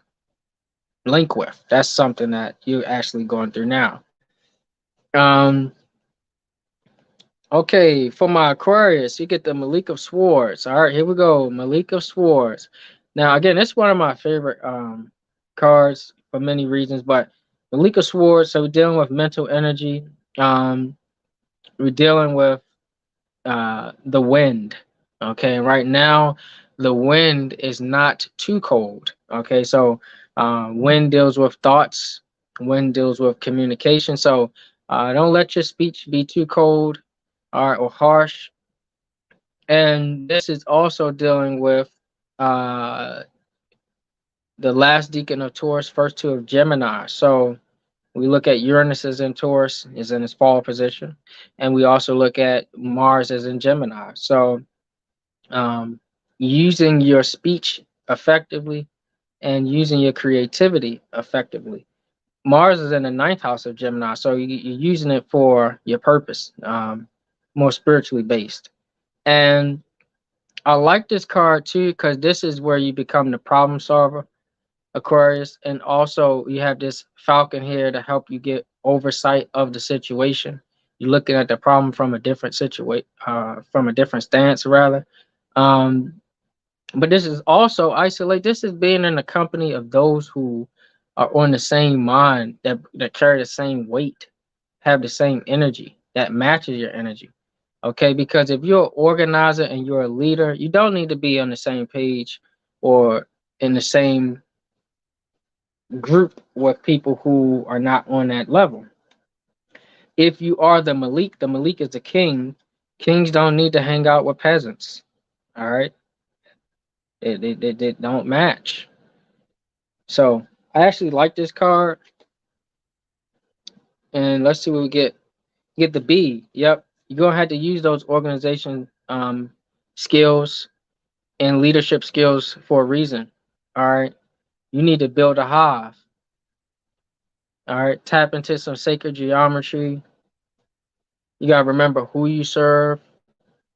link with. That's something that you're actually going through now. Um, okay, for my Aquarius, you get the Malik of Swords. All right, here we go. Malik of Swords. Now, again, it's one of my favorite cards for many reasons, but Malik of Swords, so we're dealing with mental energy. Um, we're dealing with the wind. Okay, right now the wind is not too cold. Okay, so wind deals with thoughts, wind deals with communication. So don't let your speech be too cold or harsh. And this is also dealing with uh, the last deacon of Taurus, first two of Gemini. So we look at Uranus as in Taurus, is in its fall position, and we also look at Mars as in Gemini. So um, using your speech effectively and using your creativity effectively. Mars is in the ninth house of Gemini, so you're using it for your purpose, more spiritually based. And I like this card too because this is where you become the problem solver, Aquarius, and also you have this Falcon here to help you get oversight of the situation. You're looking at the problem from a different situation, from a different stance rather. Um, but this is also isolate. This is being in the company of those who are on the same mind, that carry the same weight, have the same energy that matches your energy. Okay, because if you're an organizer and you're a leader, you don't need to be on the same page or in the same group with people who are not on that level. If you are the Malik is the king. Kings don't need to hang out with peasants. All right, they don't match. So I actually like this card, and let's see what we get. Get the B. Yep, you're gonna have to use those organization skills and leadership skills for a reason. All right, you need to build a hive. All right, tap into some sacred geometry. You got to remember who you serve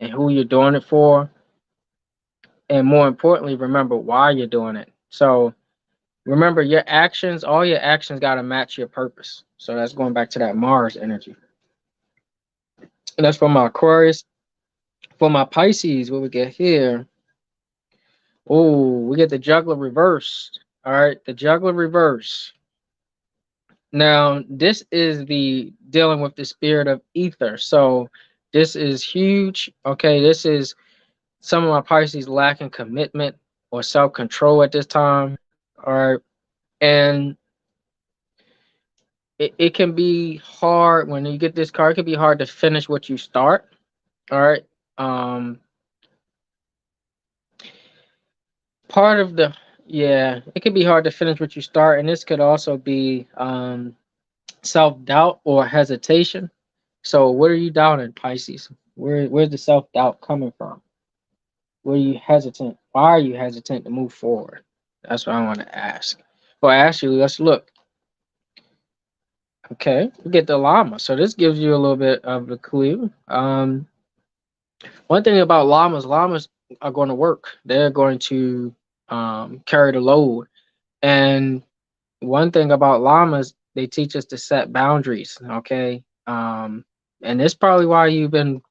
and who you're doing it for. And more importantly, remember why you're doing it. So remember your actions, all your actions got to match your purpose. So that's going back to that Mars energy. And that's for my Aquarius. For my Pisces, what we get here, oh, we get the juggler reversed. All right, the juggler reverse. Now, this is the dealing with the spirit of ether. So this is huge. Okay, this is some of my Pisces lacking commitment or self-control at this time. All right. And it can be hard when you get this card, it can be hard to finish what you start. All right. Um, part of the yeah, it can be hard to finish what you start, and this could also be self-doubt or hesitation. So what are you doubting, Pisces? Where's the self-doubt coming from? Where are you hesitant? Why are you hesitant to move forward? That's what I want to ask. Well, actually, let's look. Okay, we get the llama. So this gives you a little bit of a clue. One thing about llamas are going to work. They're going to carry the load. And one thing about llamas, they teach us to set boundaries. Okay, and it's probably why you've been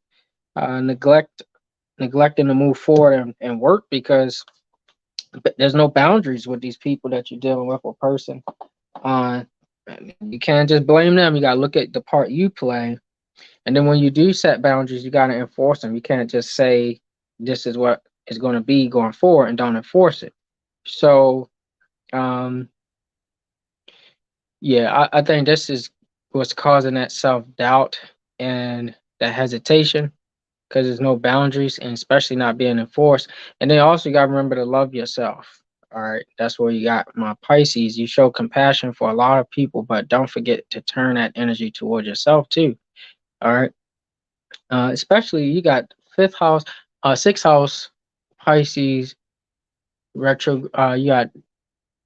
neglecting to move forward and work because there's no boundaries with these people that you're dealing with or person. Uh, you can't just blame them. You got to look at the part you play. And then when you do set boundaries, you got to enforce them. You can't just say, this is what it's going to be going forward and don't enforce it. So, um, yeah, I think this is what's causing that self doubt and that hesitation because there's no boundaries and especially not being enforced. And then also, you got to remember to love yourself. All right, that's where you got my Pisces. You show compassion for a lot of people, but don't forget to turn that energy toward yourself too. All right. Especially you got fifth house, sixth house, Pisces retro. You got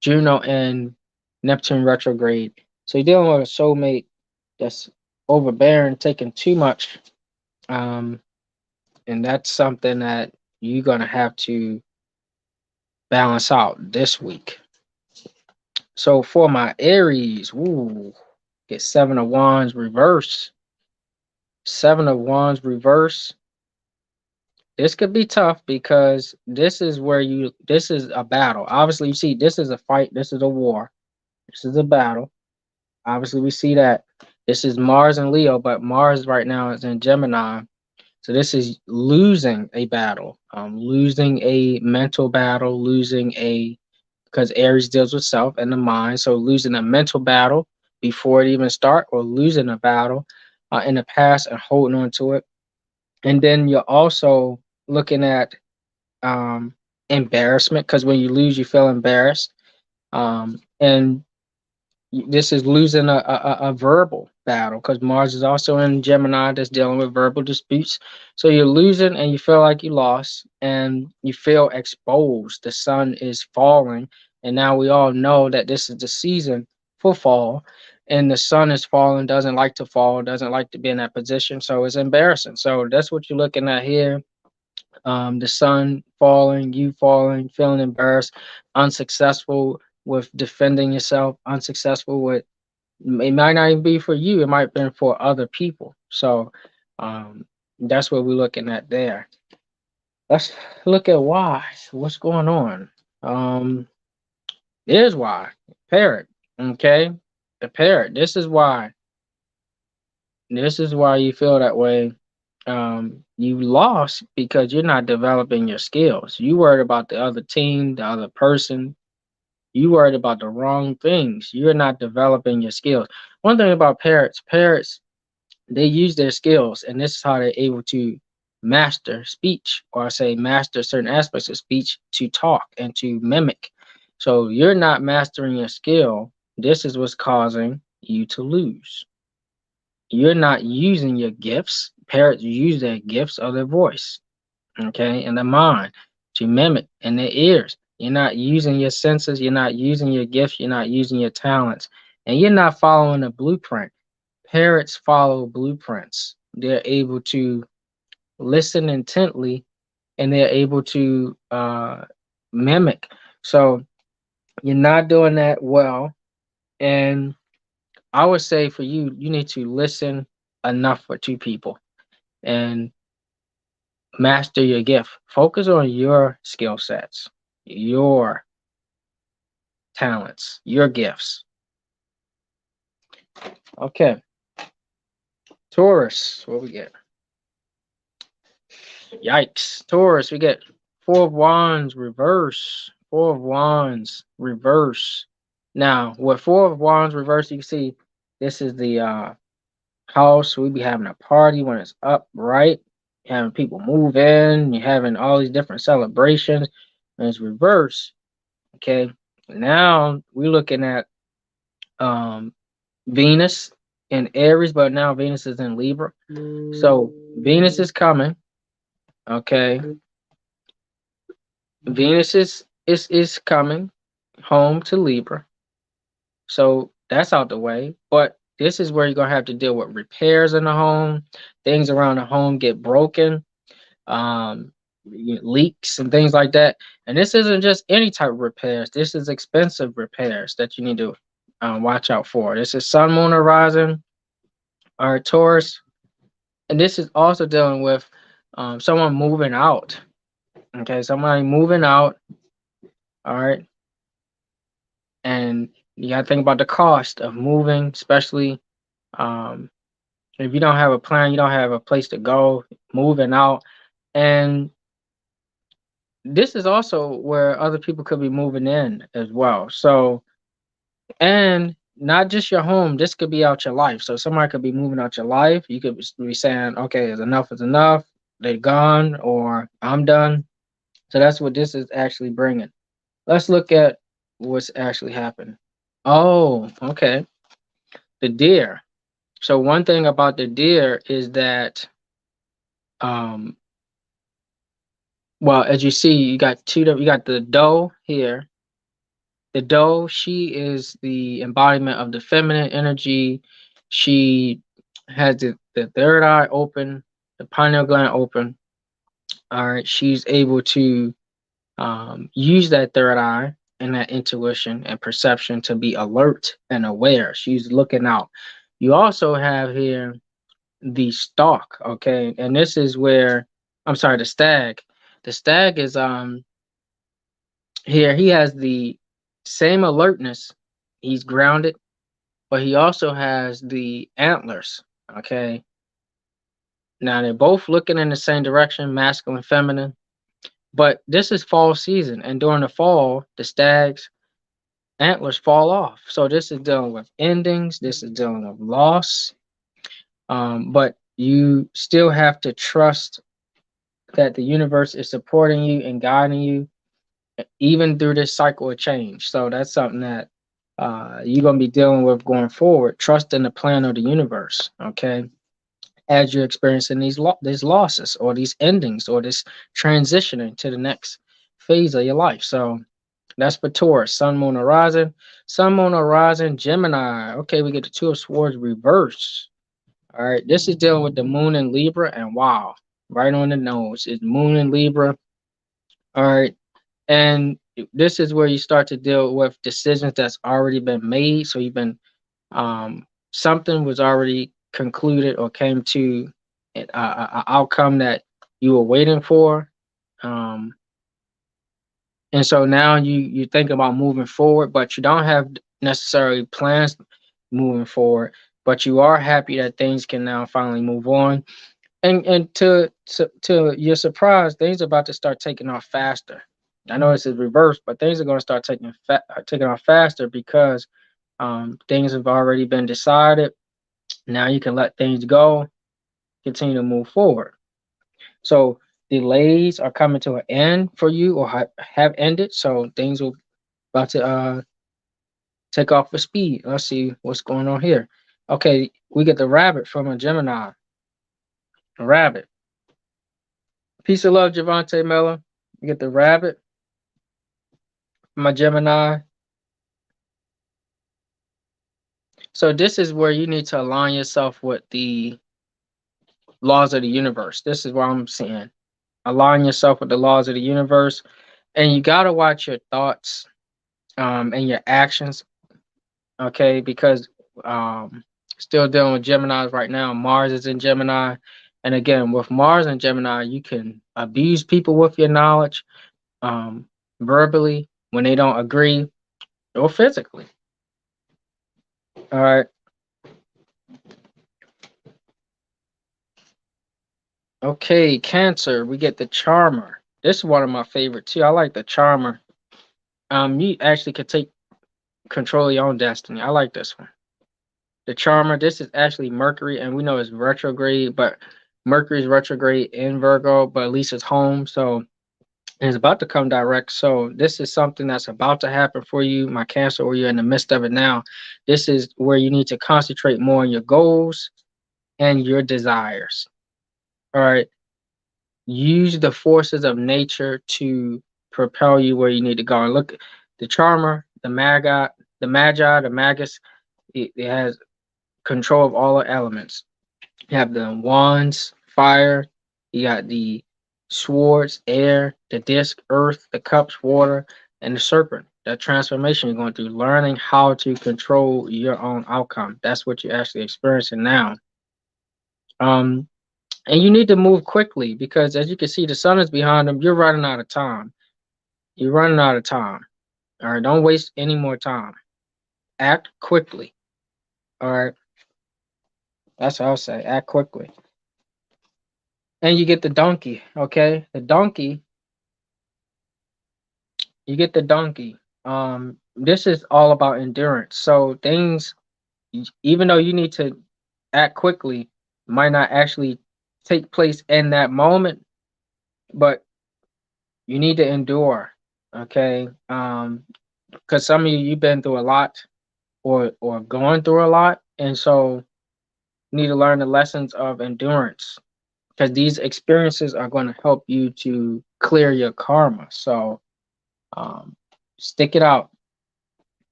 Juno and Neptune retrograde. So you're dealing with a soulmate that's overbearing, taking too much, um, and that's something that you're gonna have to balance out this week. So for my Aries, ooh, get Seven of Wands reverse. Seven of Wands reverse. This could be tough because this is a battle. Obviously, you see, this is a fight, this is a war, this is a battle. Obviously, we see that this is Mars and Leo, but Mars right now is in Gemini. So this is losing a battle, losing a mental battle, losing a because Aries deals with self and the mind. So losing a mental battle before it even start, or losing a battle in the past and holding on to it. And then you're also looking at um, embarrassment because when you lose, you feel embarrassed. And this is losing a verbal battle because Mars is also in Gemini that's dealing with verbal disputes. So you're losing and you feel like you lost and you feel exposed. The sun is falling. And now we all know that this is the season for fall. And the sun is falling, doesn't like to fall, doesn't like to be in that position. So it's embarrassing. So that's what you're looking at here, the sun falling, you falling, feeling embarrassed, unsuccessful with defending yourself, unsuccessful with it might not even be for you, it might have been for other people. So that's what we're looking at there. Let's look at why. What's going on? Here's why. Parrot. Okay. The parrot. This is why. This is why you feel that way. You lost because you're not developing your skills. You worried about the other team, the other person. You worried about the wrong things. You're not developing your skills. One thing about parrots, they use their skills, and this is how they're able to master speech, or I say master certain aspects of speech to talk and to mimic. So you're not mastering your skill. This is what's causing you to lose. You're not using your gifts. Parrots use their gifts of their voice, okay, and the mind to mimic in their ears. You're not using your senses, you're not using your gifts, you're not using your talents, and you're not following a blueprint. Parrots follow blueprints. They're able to listen intently, and they're able to mimic. So you're not doing that well. And I would say for you, you need to listen enough for two people and master your gift. Focus on your skill sets, your talents, your gifts. Okay. Taurus, what we get? Yikes. Taurus, we get Four of Wands reverse. Four of Wands reverse. Now, with Four of Wands reverse, you can see this is the house. We be having a party when it's up, right? Having people move in, you're having all these different celebrations. And it's reverse. Okay. Now we're looking at um Venus in Aries, but now Venus is in Libra. So Venus is coming. Okay. Venus is coming home to Libra. So that's out the way. But this is where you're gonna have to deal with repairs in the home. Things around the home get broken, um, leaks and things like that. And this isn't just any type of repairs. This is expensive repairs that you need to watch out for. This is Sun, Moon, Horizon, or Taurus, and this is also dealing with someone moving out. Okay, somebody moving out. All right, and you got to think about the cost of moving, especially um, if you don't have a plan, you don't have a place to go, moving out. And this is also where other people could be moving in as well. So, and not just your home, this could be out your life. So somebody could be moving out your life. You could be saying, okay, enough is enough. They're gone, or I'm done. So that's what this is actually bringing. Let's look at what's actually happened. Oh, okay. The deer. So one thing about the deer is that, um, well, as you see, you got you got the doe here. The doe, she is the embodiment of the feminine energy. She has the third eye open, the pineal gland open. All right, she's able to use that third eye and that intuition and perception to be alert and aware. She's looking out. You also have here the stalk, okay, and this is where I'm sorry, the stag. The stag is here. He has the same alertness. He's grounded, but he also has the antlers. Okay, now they're both looking in the same direction, masculine, feminine. But this is fall season, and during the fall, the stags antlers fall off. So this is dealing with endings. This is dealing with loss. But you still have to trust that the universe is supporting you and guiding you even through this cycle of change. So that's something that you're going to be dealing with going forward. Trust in the plan of the universe. Okay, as you're experiencing these losses or these endings or this transitioning to the next phase of your life. So that's for Taurus, Sun, Moon, Horizon. Sun, Moon, Horizon, Gemini. Okay, we get the Two of Swords reverse. All right, this is dealing with the Moon in Libra, and wow, right on the nose. It's Moon in Libra. All right, and this is where you start to deal with decisions that's already been made. So you've been something was already concluded or came to a outcome that you were waiting for. Um, and so now you think about moving forward, but you don't have necessarily plans moving forward, but you are happy that things can now finally move on. And to your surprise, things are about to start taking off faster. I know this is reversed, but things are going to start taking off faster because things have already been decided. Now you can let things go, continue to move forward. So delays are coming to an end for you or have ended. So things will about to take off with speed. Let's see what's going on here. Okay, we get the rabbit from a Gemini. A rabbit. Peace of love, Javante Miller. We get the rabbit from a Gemini. So this is where you need to align yourself with the laws of the universe. This is what I'm saying. Align yourself with the laws of the universe, and you got to watch your thoughts and your actions, okay? Because um, still dealing with Geminis right now. Mars is in Gemini, and again, with Mars and Gemini, you can abuse people with your knowledge, um, verbally when they don't agree, or physically. All right. Okay, Cancer. We get the Charmer. This is one of my favorite too. I like the Charmer. You actually could take control of your own destiny. I like this one. The Charmer. This is actually Mercury, and we know it's retrograde, but Mercury's retrograde in Virgo, but at least it's home, so it's about to come direct. So this is something that's about to happen for you, my Cancer, or you're in the midst of it now. This is where you need to concentrate more on your goals and your desires. All right. Use the forces of nature to propel you where you need to go. And look, the Charmer, the Magus, it has control of all the elements. You have the wands, fire. You got the swords, air, the disc, earth, the cups, water, and the serpent. That transformation you're going through, learning how to control your own outcome. That's what you're actually experiencing now. Um, and you need to move quickly because, as you can see, the sun is behind them. You're running out of time. You're running out of time. All right, don't waste any more time. Act quickly. All right, that's what I'll say. Act quickly. And you get the donkey, okay? The donkey, you get the donkey. This is all about endurance. So things, even though you need to act quickly, might not actually take place in that moment, but you need to endure, okay? Because some of you, you've been through a lot, or going through a lot, and so you need to learn the lessons of endurance because these experiences are going to help you to clear your karma. So um, stick it out.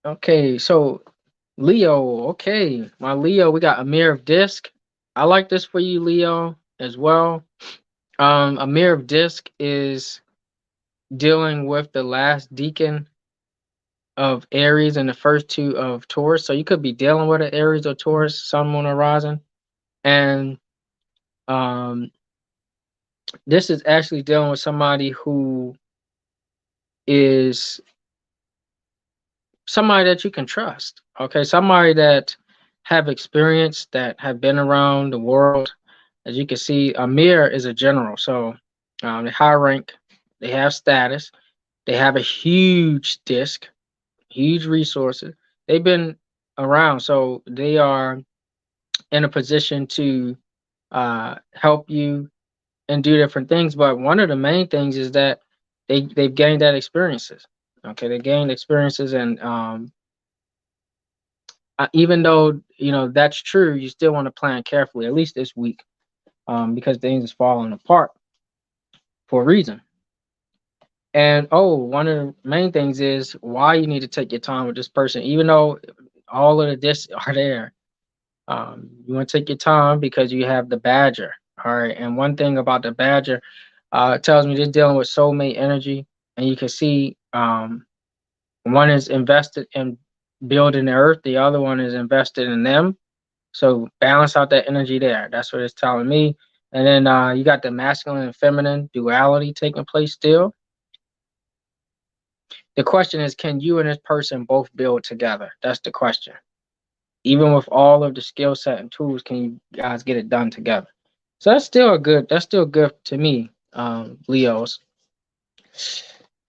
Okay, so Leo. Okay, my Leo, we got a mirror of disc. I like this for you, Leo, as well. A mirror of disc is dealing with the last deacon of Aries and the first two of Taurus. So you could be dealing with an Aries or Taurus, Sun, Moon, or Rising. And um, this is actually dealing with somebody who is somebody that you can trust. Okay, somebody that have experience, that have been around the world. As you can see, Amir is a general, so they high rank, they have status, they have a huge disc, huge resources. They've been around, so they are in a position to help you and do different things. But one of the main things is that they've gained that experiences. Okay, they gained experiences, and even though that's true, you still want to plan carefully, at least this week, because things is falling apart for a reason. And one of the main things is why you need to take your time with this person, even though all of the discs are there. You want to take your time because you have the Badger. All right, and one thing about the Badger, it tells me they're dealing with soulmate energy, and you can see one is invested in building the earth, the other one is invested in them. So balance out that energy there. That's what it's telling me. And then you got the masculine and feminine duality taking place still. The question is, can you and this person both build together? That's the question. Even with all of the skill set and tools, can you guys get it done together? So that's still good to me, Leos.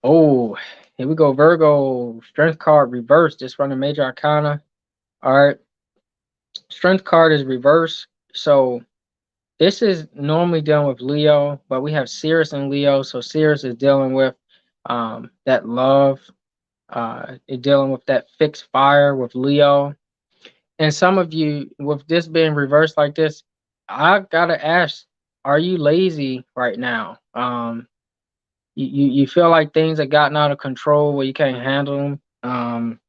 Oh, here we go. Virgo, strength card reversed. Just run a major arcana. All right. Strength card is reversed. So this is normally dealing with Leo, but we have Sirius and Leo. So Sirius is dealing with that love. It's dealing with that fixed fire with Leo. And some of you, with this being reversed like this, I gotta ask, are you lazy right now? You feel like things have gotten out of control where you can't handle them.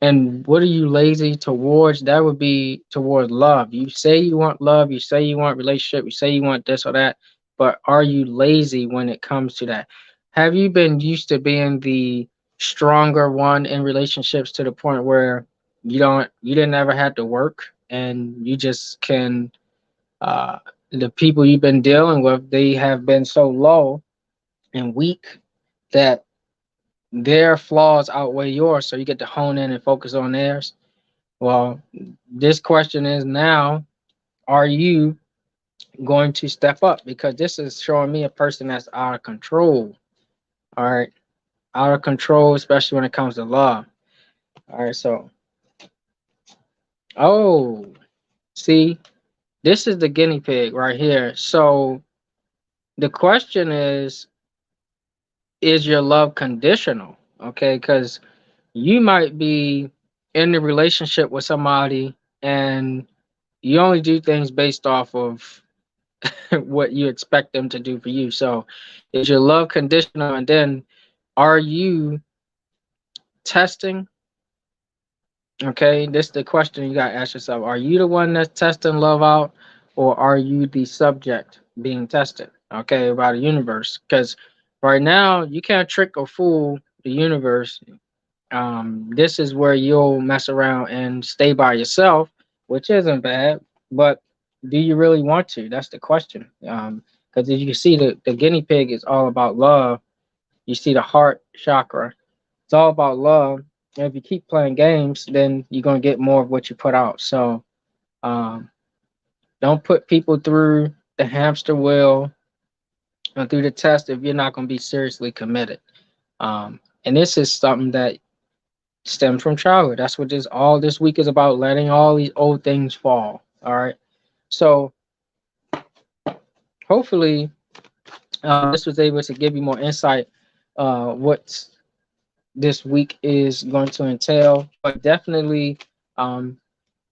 And what are you lazy towards? That would be towards love. You say you want love, you say you want relationship, you say you want this or that, but are you lazy when it comes to that? Have you been used to being the stronger one in relationships to the point where you didn't ever have to work and you just can uh the people you've been dealing with, they have been so low and weak that their flaws outweigh yours, so you get to hone in and focus on theirs. Well, this question is now, are you going to step up? Because this is showing me a person that's out of control. All right. Out of control, especially when it comes to love. All right. So, oh, see, this is the guinea pig right here. So the question is your love conditional? Okay. Because you might be in a relationship with somebody and you only do things based off of what you expect them to do for you. So is your love conditional? And then are you testing? Okay, this is the question you gotta ask yourself. Are you the one that's testing love out, or are you the subject being tested? Okay, by the universe. Because right now you can't trick or fool the universe. This is where you'll mess around and stay by yourself, which isn't bad, but do you really want to? That's the question. Because as you can see, the guinea pig is all about love. You see the heart chakra, it's all about love. And if you keep playing games, then you're going to get more of what you put out. So um, don't put people through the hamster wheel and through the test if you're not going to be seriously committed. And this is something that stem from childhood. That's what this all this week is about, letting all these old things fall. All right. So hopefully this was able to give you more insight what this week is going to entail. But definitely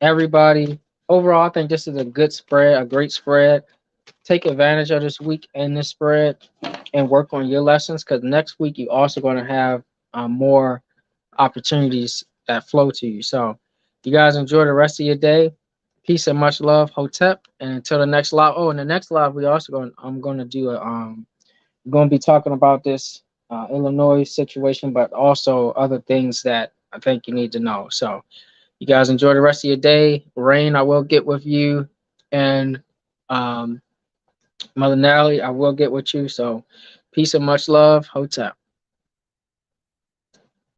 everybody overall, I think this is a good spread, a great spread. Take advantage of this week and this spread and work on your lessons because next week you're also going to have more opportunities that flow to you. So, you guys enjoy the rest of your day. Peace and much love, Hotep. And until the next live. Oh, in the next live, we also going. I'm going to do a. We're going to be talking about this Illinois situation, but also other things that I think you need to know. So, you guys enjoy the rest of your day. Rain, I will get with you, and um, Mother Natalie, I will get with you. So, peace and much love, Hotep.